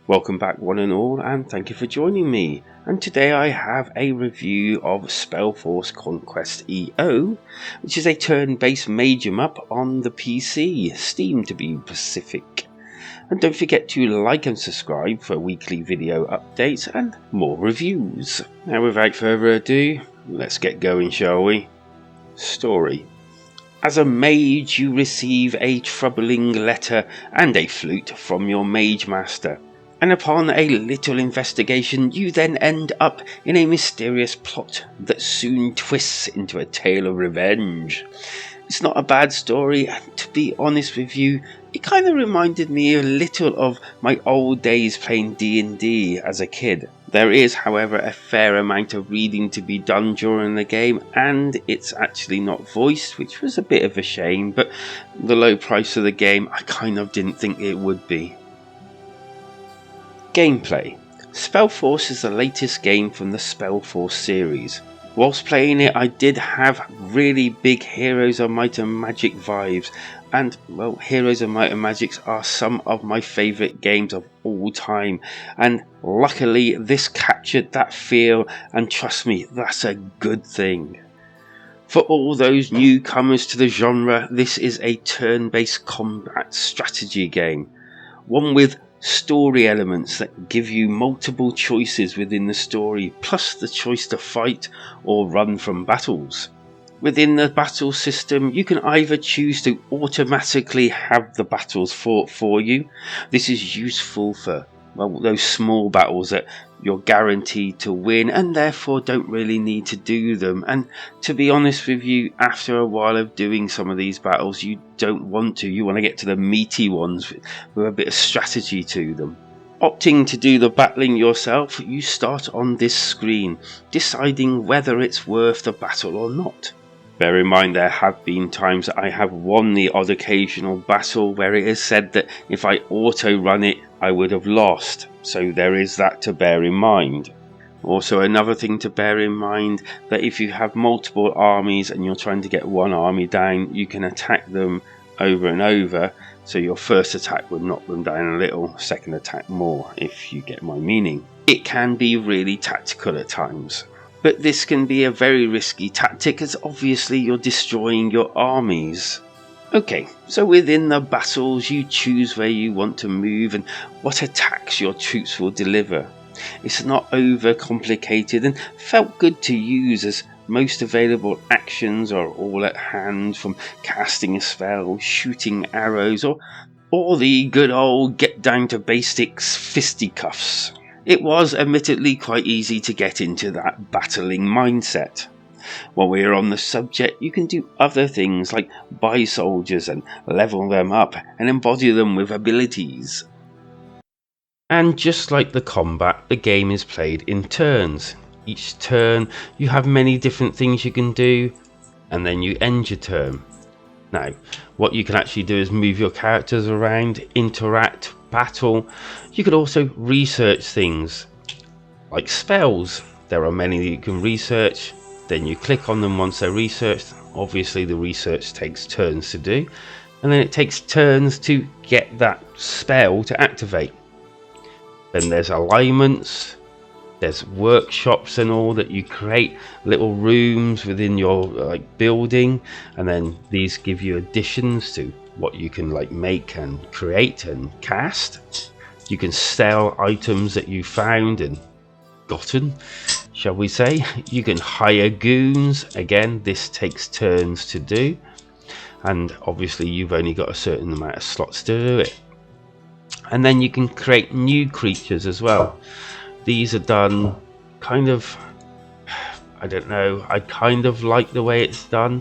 Welcome back one and all, and thank you for joining me. And today I have a review of SpellForce Conquest EO, which is a turn-based mage 'em up on the PC, Steam to be specific. And don't forget to like and subscribe for weekly video updates and more reviews. Now without further ado, let's get going, shall we? Story. As a mage, you receive a troubling letter and a flute from your mage master. And upon a little investigation, you then end up in a mysterious plot that soon twists into a tale of revenge. It's not a bad story, and to be honest with you, it kind of reminded me a little of my old days playing D&D as a kid. There is, however, a fair amount of reading to be done during the game, and it's actually not voiced, which was a bit of a shame, but the low price of the game, I kind of didn't think it would be. Gameplay. SpellForce is the latest game from the SpellForce series. Whilst playing it, I did have really big Heroes of Might and Magic vibes, and well, Heroes of Might and Magic are some of my favourite games of all time, and luckily this captured that feel, and trust me, that's a good thing. For all those newcomers to the genre, this is a turn-based combat strategy game, one with story elements that give you multiple choices within the story, plus the choice to fight or run from battles. Within the battle system, you can either choose to automatically have the battles fought for you. This is useful for those small battles that you're guaranteed to win and therefore don't really need to do them. And to be honest with you, after a while of doing some of these battles, you don't want to. You want to get to the meaty ones with a bit of strategy to them. Opting to do the battling yourself, you start on this screen, deciding whether it's worth the battle or not. Bear in mind, there have been times that I have won the odd occasional battle where it is said that if I auto-run it, I would have lost, so there is that to bear in mind. Also, another thing to bear in mind, that if you have multiple armies and you're trying to get one army down, you can attack them over and over, so your first attack would knock them down a little, second attack more, if you get my meaning. It can be really tactical at times. But this can be a very risky tactic, as obviously you're destroying your armies. Okay, so within the battles you choose where you want to move and what attacks your troops will deliver. It's not over complicated and felt good to use, as most available actions are all at hand, from casting a spell, shooting arrows, or the good old get down to basics fisticuffs. It was admittedly quite easy to get into that battling mindset. While we're on the subject, you can do other things like buy soldiers and level them up and embody them with abilities. And just like the combat, the game is played in turns. Each turn you have many different things you can do, and then you end your turn. Now, what you can actually do is move your characters around, interact, battle. You could also research things like spells. There are many that you can research, then you click on them once they're researched. Obviously the research takes turns to do, and then it takes turns to get that spell to activate. Then there's alignments, there's workshops and all that you create, little rooms within your building, and then these give you additions to what you can make and create and cast. You can sell items that you found and gotten, shall we say. You can hire goons. Again, this takes turns to do, and obviously you've only got a certain amount of slots to do it. And then you can create new creatures as well. These are done kind of, I don't know, I kind of like the way it's done,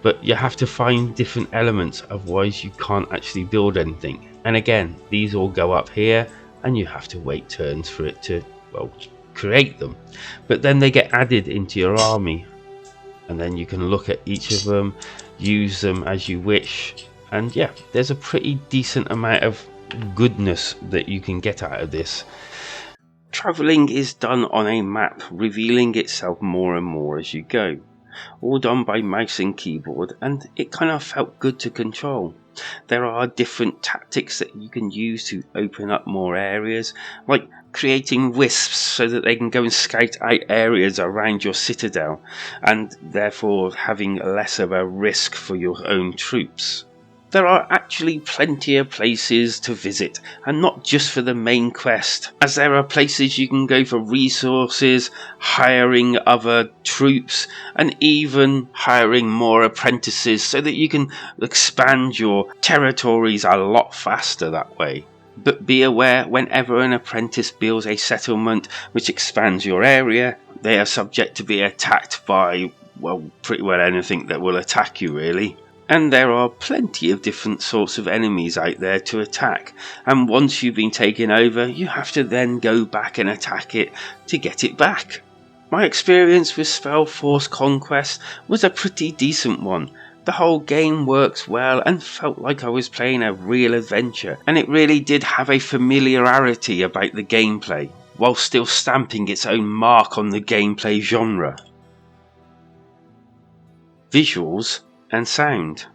but you have to find different elements, otherwise you can't actually build anything. And again, these all go up here and you have to wait turns for it to, create them. But then they get added into your army, and then you can look at each of them, use them as you wish, and yeah, there's a pretty decent amount of goodness that you can get out of this. Travelling is done on a map, revealing itself more and more as you go. all done by mouse and keyboard, and it kind of felt good to control. There are different tactics that you can use to open up more areas, like creating wisps so that they can go and scout out areas around your citadel, and therefore having less of a risk for your own troops. There are actually plenty of places to visit, and not just for the main quest, as there are places you can go for resources, hiring other troops, and even hiring more apprentices so that you can expand your territories a lot faster that way. But be aware, whenever an apprentice builds a settlement which expands your area, they are subject to be attacked by, well, pretty well anything that will attack you, really. And there are plenty of different sorts of enemies out there to attack, and once you've been taken over, you have to then go back and attack it to get it back. My experience with SpellForce Conquest was a pretty decent one. The whole game works well and felt like I was playing a real adventure, and it really did have a familiarity about the gameplay, while still stamping its own mark on the gameplay genre. Visuals and sound.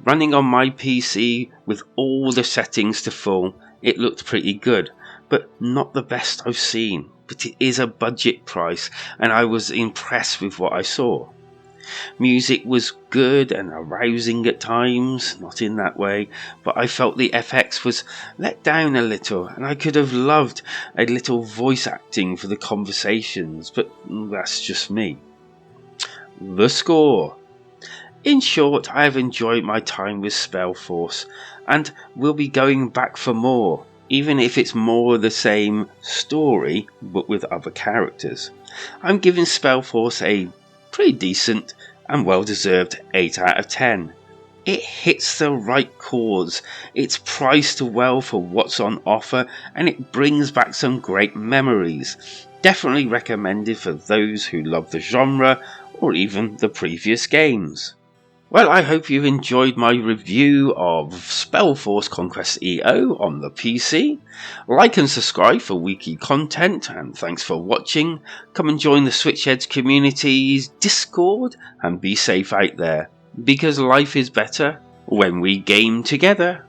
Running on my PC with all the settings to full, it looked pretty good, but not the best I've seen. But it is a budget price, and I was impressed with what I saw. Music was good and arousing at times, not in that way, but I felt the FX was let down a little, and I could have loved a little voice acting for the conversations, but that's just me. The score. In short, I have enjoyed my time with SpellForce, and will be going back for more, even if it's more the same story, but with other characters. I'm giving SpellForce a pretty decent and well-deserved 8 out of 10. It hits the right chords, it's priced well for what's on offer, and it brings back some great memories. Definitely recommended for those who love the genre, or even the previous games. Well, I hope you enjoyed my review of SpellForce Conquest EO on the PC. Like and subscribe for weekly content, and thanks for watching. Come and join the Switchheads community's Discord, and be safe out there, because life is better when we game together.